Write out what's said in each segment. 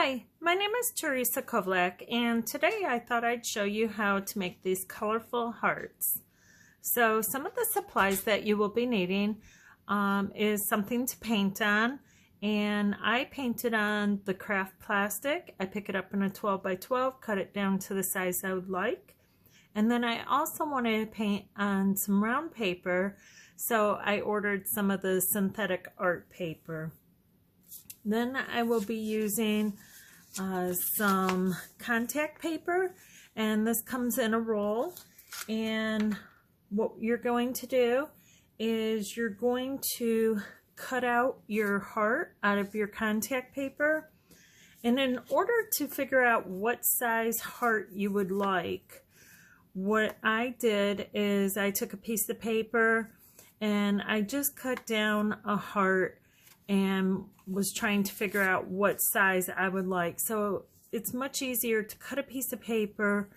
Hi, my name is Teresa Kovlak, and today I thought I'd show you how to make these colorful hearts. So some of the supplies that you will be needing is something to paint on, and I painted on the craft plastic. I pick it up in a 12 by 12, cut it down to the size I would like, and then I also wanted to paint on some round paper, so I ordered some of the synthetic art paper. Then I will be using some contact paper, and this comes in a roll. And what you're going to do is you're going to cut out your heart out of your contact paper. And in order to figure out what size heart you would like, what I did is I took a piece of paper and I just cut down a heart and was trying to figure out what size I would like. So it's much easier to cut a piece of paper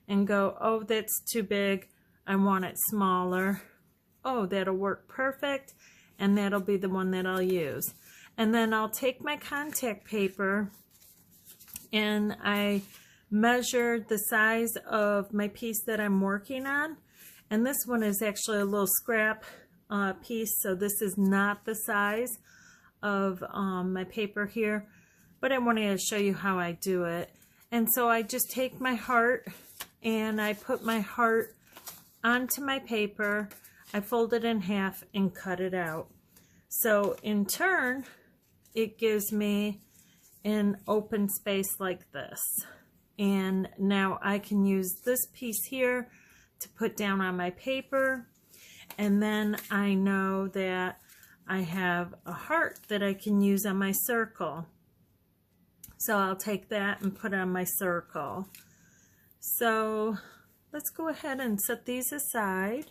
and go, oh, that's too big, I want it smaller. Oh, that'll work perfect, and that'll be the one that I'll use. And then I'll take my contact paper and I measure the size of my piece that I'm working on. And this one is actually a little scrap piece, so this is not the size of my paper here, but I wanted to show you how I do it. And so I just take my heart and I put my heart onto my paper, I fold it in half and cut it out. So in turn, it gives me an open space like this. And now I can use this piece here to put down on my paper, and then I know that I have a heart that I can use on my circle. So I'll take that and put on my circle. So let's go ahead and set these aside.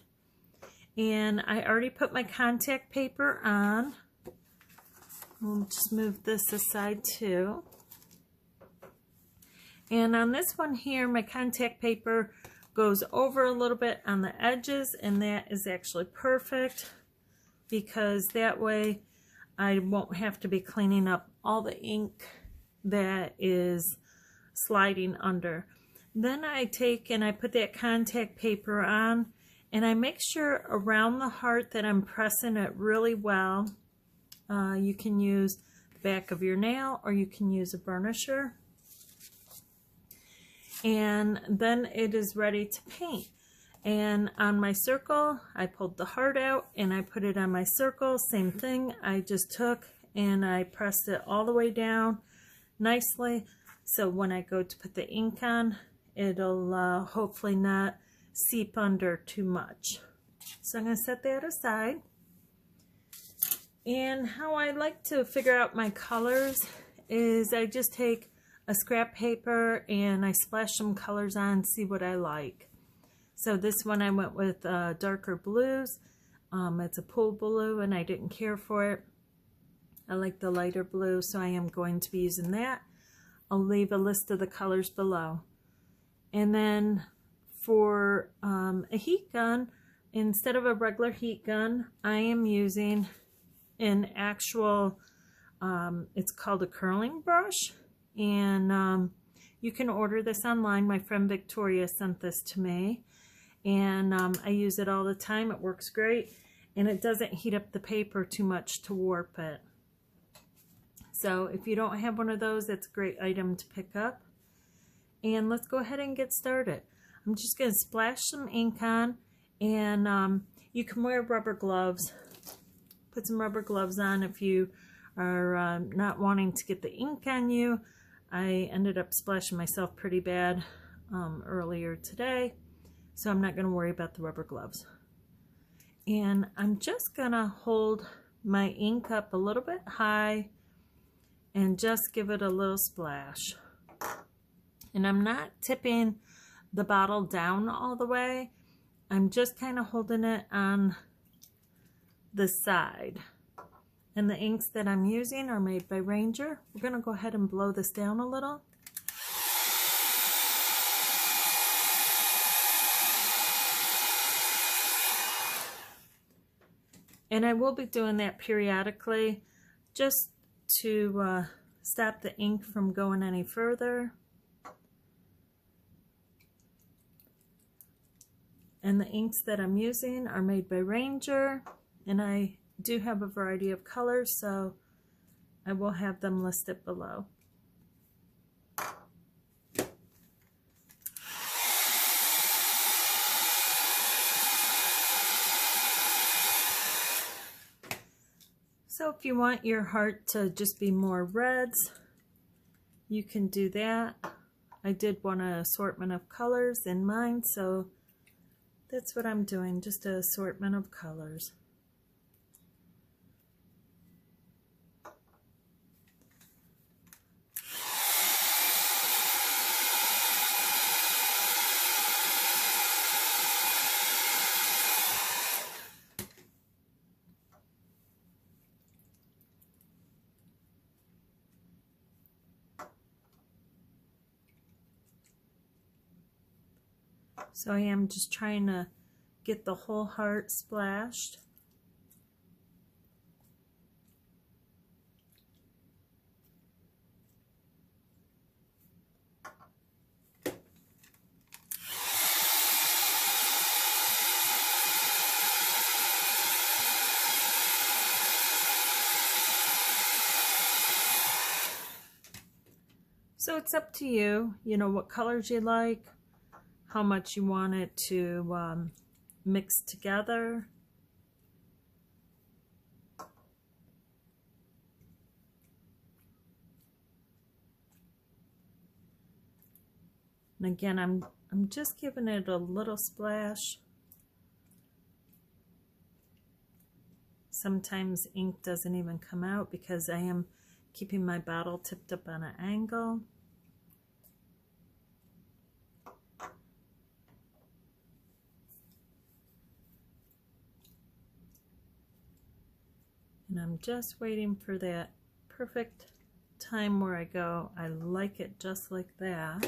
And I already put my contact paper on. We'll just move this aside too. And on this one here, my contact paper goes over a little bit on the edges, and that is actually perfect, because that way I won't have to be cleaning up all the ink that is sliding under. Then I take and I put that contact paper on, and I make sure around the heart that I'm pressing it really well. You can use the back of your nail, or you can use a burnisher. And then it is ready to paint. And on my circle, I pulled the heart out and I put it on my circle. Same thing, I just took and I pressed it all the way down nicely. So when I go to put the ink on, it'll hopefully not seep under too much. So I'm going to set that aside. And how I like to figure out my colors is I just take a scrap paper and I splash some colors on, see what I like. So this one I went with darker blues. It's a pool blue and I didn't care for it. I like the lighter blue, so I am going to be using that. I'll leave a list of the colors below. And then for a heat gun, instead of a regular heat gun, I am using an actual, it's called a curling brush. And you can order this online. My friend Victoria sent this to me. And I use it all the time. It works great, and it doesn't heat up the paper too much to warp it. So if you don't have one of those, that's a great item to pick up. And let's go ahead and get started. I'm just going to splash some ink on, and you can wear rubber gloves. Put some rubber gloves on if you are not wanting to get the ink on you. I ended up splashing myself pretty bad earlier today. So I'm not going to worry about the rubber gloves. And I'm just going to hold my ink up a little bit high and just give it a little splash. And I'm not tipping the bottle down all the way. I'm just kind of holding it on the side. And the inks that I'm using are made by Ranger. We're going to go ahead and blow this down a little. And I will be doing that periodically just to stop the ink from going any further. And the inks that I'm using are made by Ranger, and I do have a variety of colors, so I will have them listed below. So if you want your heart to just be more reds, you can do that. I did want an assortment of colors in mine, so that's what I'm doing, just an assortment of colors. So I am just trying to get the whole heart splashed. So it's up to you, you know, what colors you like, how much you want it to mix together. And again, I'm just giving it a little splash. Sometimes ink doesn't even come out because I am keeping my bottle tipped up on an angle. And I'm just waiting for that perfect time where I go, I like it just like that.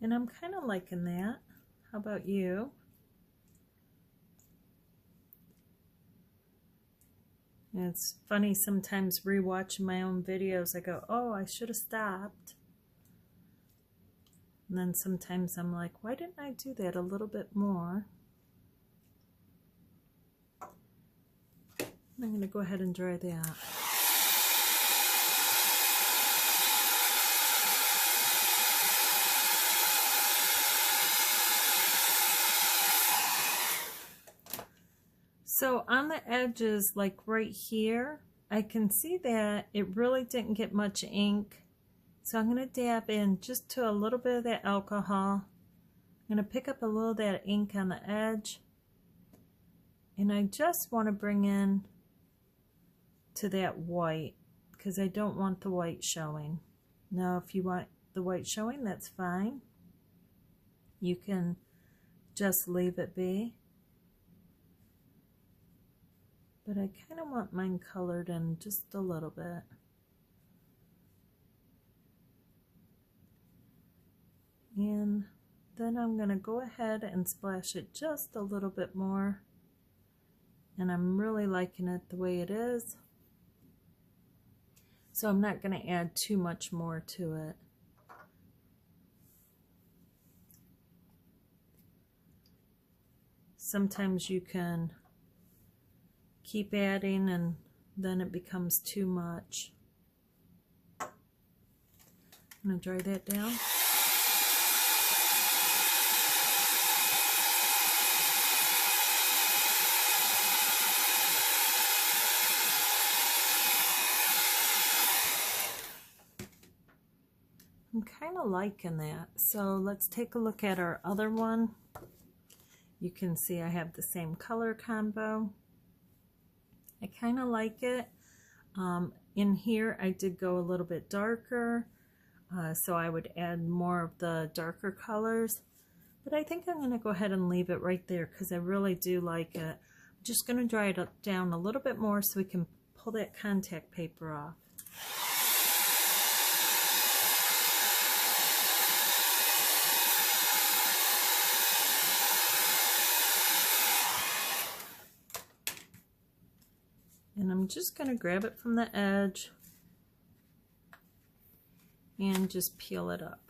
And I'm kind of liking that. How about you? And it's funny sometimes rewatching my own videos, I go, oh, I should have stopped. And then sometimes I'm like, why didn't I do that a little bit more? I'm going to go ahead and dry that. So on the edges, like right here, I can see that it really didn't get much ink. So I'm going to dab in just to a little bit of that alcohol. I'm going to pick up a little of that ink on the edge. And I just want to bring in to that white because I don't want the white showing. Now if you want the white showing, that's fine. You can just leave it be. But I kind of want mine colored in just a little bit. And then I'm going to go ahead and splash it just a little bit more. And I'm really liking it the way it is. So I'm not going to add too much more to it. Sometimes you can keep adding and then it becomes too much. I'm going to dry that down. I'm kind of liking that. So let's take a look at our other one. You can see I have the same color combo. I kind of like it. In here I did go a little bit darker, so I would add more of the darker colors, but I think I'm going to go ahead and leave it right there because I really do like it. I'm just going to dry it down a little bit more so we can pull that contact paper off. And I'm just going to grab it from the edge and just peel it up.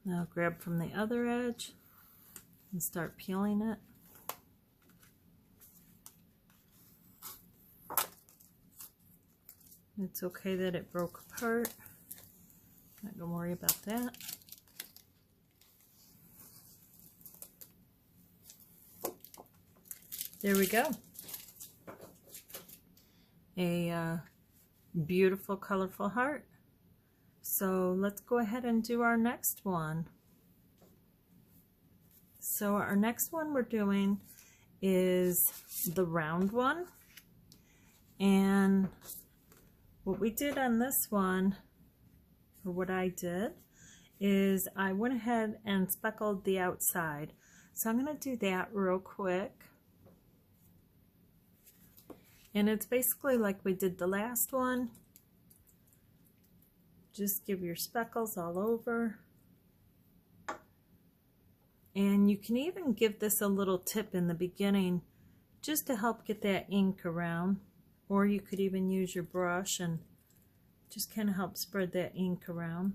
Now grab from the other edge and start peeling it. It's okay that it broke apart. Not gonna worry about that. There we go. A beautiful, colorful heart. So let's go ahead and do our next one. So our next one we're doing is the round one. And what we did on this one, or what I did, is I went ahead and speckled the outside. So I'm going to do that real quick. And it's basically like we did the last one. Just give your speckles all over. And you can even give this a little tip in the beginning just to help get that ink around. Or you could even use your brush and just kind of help spread that ink around.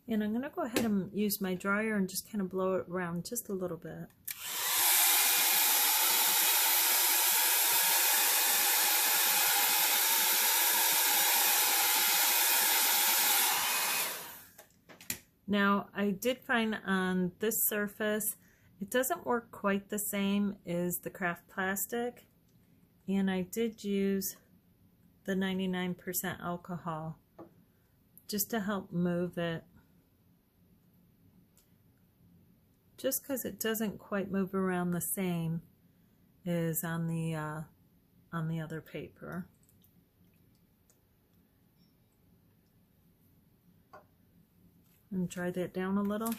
And I'm going to go ahead and use my dryer and just kind of blow it around just a little bit. Now, I did find on this surface, it doesn't work quite the same as the craft plastic, and I did use the 99% alcohol just to help move it. Just because it doesn't quite move around the same as on the other paper. And dry that down a little.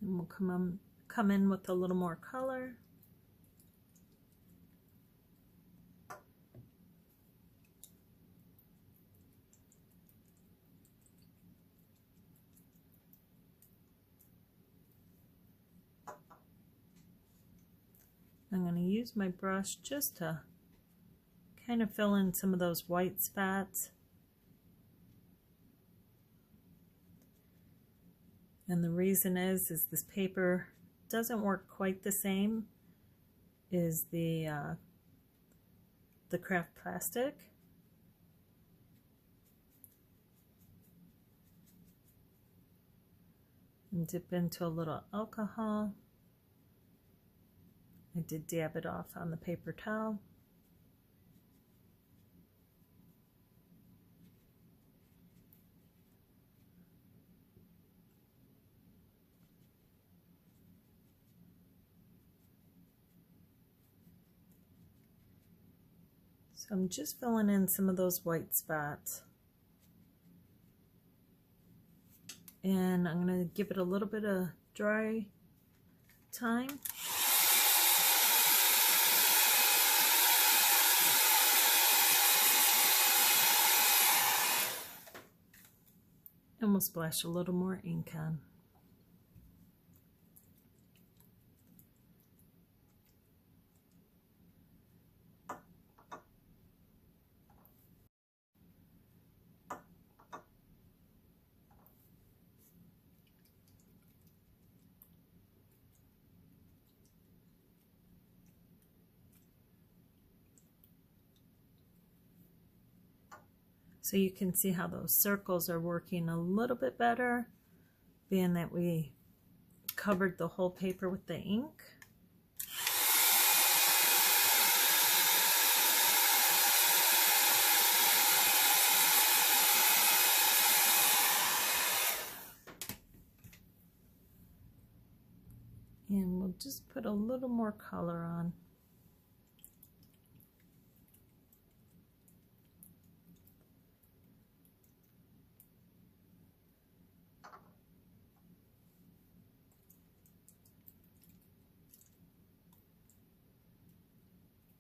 And we'll come in with a little more color. I'm going to use my brush just to kind of fill in some of those white spots. And the reason is this paper doesn't work quite the same as the craft plastic. And dip into a little alcohol. I did dab it off on the paper towel. So I'm just filling in some of those white spots. And I'm going to give it a little bit of dry time. And we'll splash a little more ink on. So you can see how those circles are working a little bit better, being that we covered the whole paper with the ink. And we'll just put a little more color on.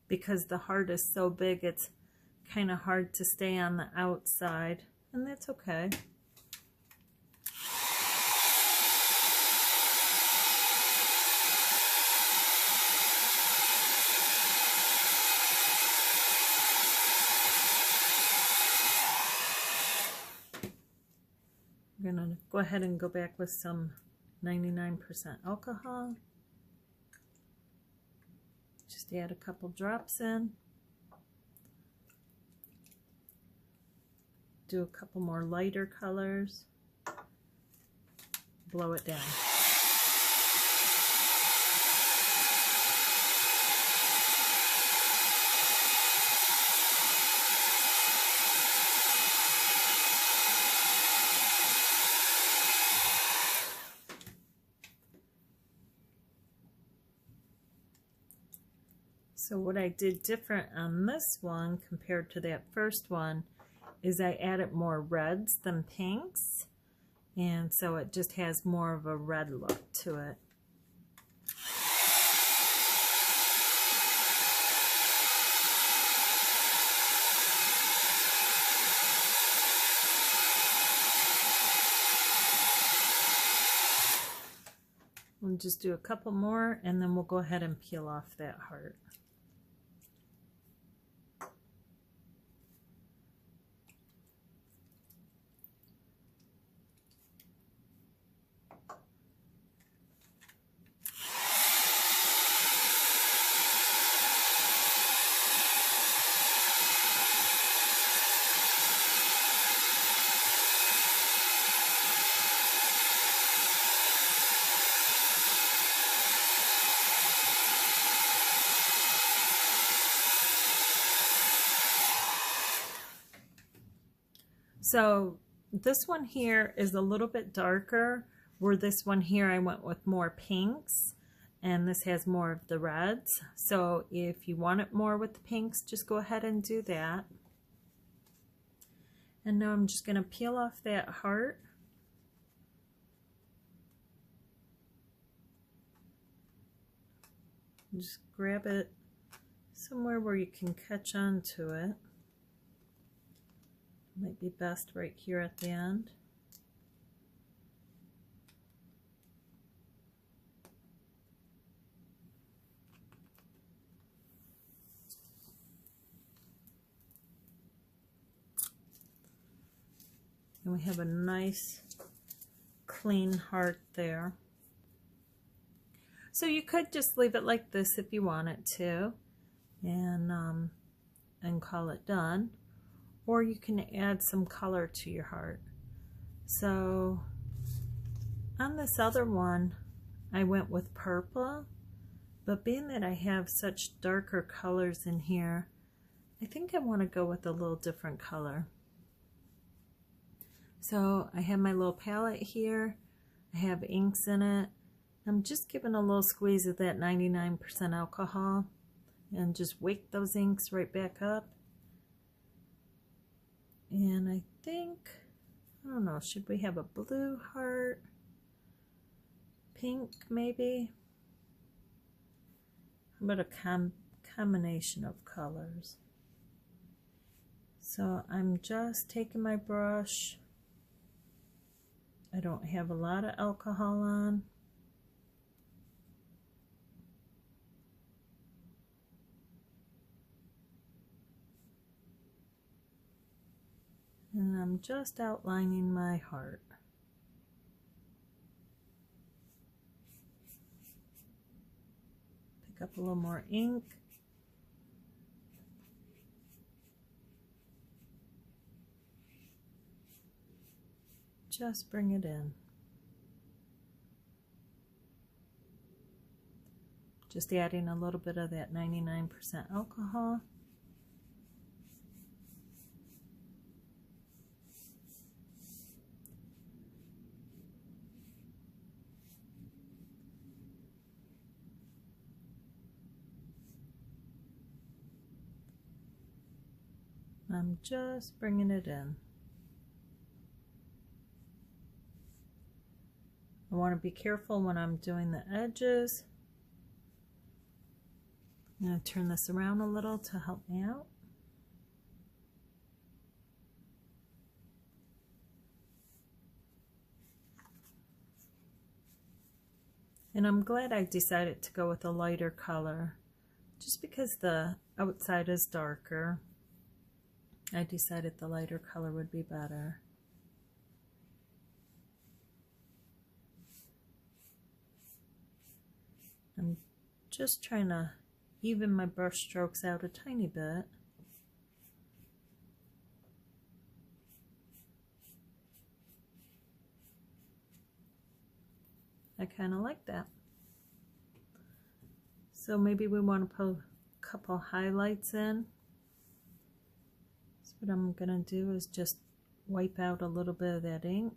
Because the heart is so big, it's kind of hard to stay on the outside, and that's okay. I'm gonna go ahead and go back with some 99% alcohol. Just add a couple drops in. Do a couple more lighter colors. Blow it down. So what I did different on this one compared to that first one is I added more reds than pinks, and so it just has more of a red look to it. We'll just do a couple more and then we'll go ahead and peel off that heart. So this one here is a little bit darker, where this one here I went with more pinks, and this has more of the reds. So if you want it more with the pinks, just go ahead and do that. And now I'm just going to peel off that heart. Just grab it somewhere where you can catch on to it. Might be best right here at the end. And we have a nice clean heart there. So you could just leave it like this if you wanted to, and call it done. Or you can add some color to your heart. So on this other one, I went with purple, but being that I have such darker colors in here, I think I want to go with a little different color. So I have my little palette here. I have inks in it. I'm just giving a little squeeze of that 99% alcohol and just wake those inks right back up. And I think, I don't know, should we have a blue heart? Pink, maybe? How about a combination of colors? So I'm just taking my brush. I don't have a lot of alcohol on. And I'm just outlining my heart. Pick up a little more ink. just bring it in. Just adding a little bit of that 99% alcohol. I'm just bringing it in. I want to be careful when I'm doing the edges. I'm going to turn this around a little to help me out. And I'm glad I decided to go with a lighter color, just because the outside is darker. I decided the lighter color would be better. I'm just trying to even my brush strokes out a tiny bit. I kind of like that. So maybe we want to put a couple highlights in. So what I'm going to do is just wipe out a little bit of that ink.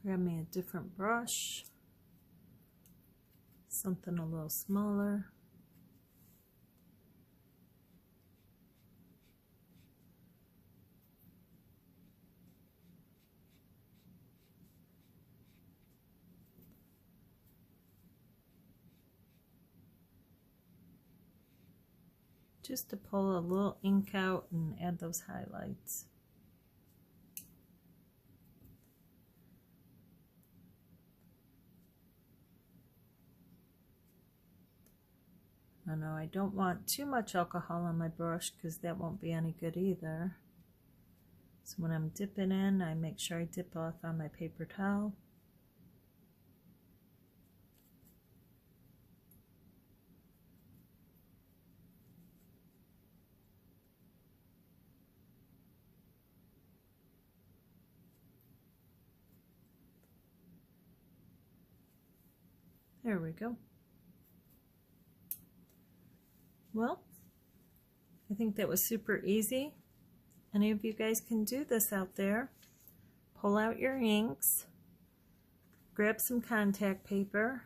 Grab me a different brush, something a little smaller. Just to pull a little ink out and add those highlights. I know I don't want too much alcohol on my brush because that won't be any good either. So when I'm dipping in, I make sure I dip off on my paper towel. There we go. Well, I think that was super easy. Any of you guys can do this out there. Pull out your inks, grab some contact paper,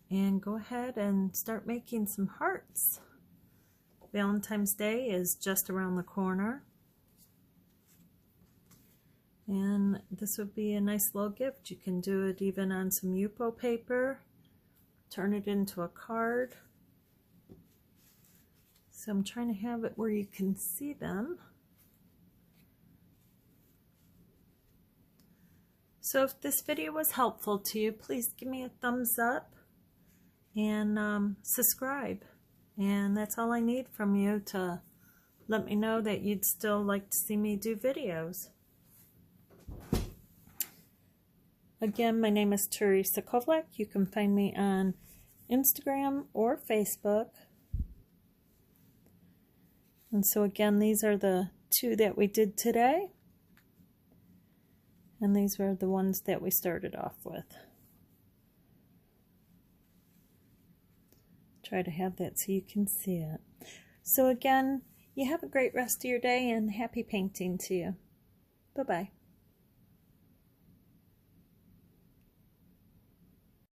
and go ahead and start making some hearts. Valentine's Day is just around the corner. And this would be a nice little gift. You can do it even on some Yupo paper, turn it into a card. So I'm trying to have it where you can see them. So if this video was helpful to you, please give me a thumbs up and subscribe. And that's all I need from you to let me know that you'd still like to see me do videos. Again, my name is Teresa Kovlek. You can find me on Instagram or Facebook. And so again, these are the two that we did today. And these were the ones that we started off with. Try to have that so you can see it. So again, you have a great rest of your day and happy painting to you. Bye-bye.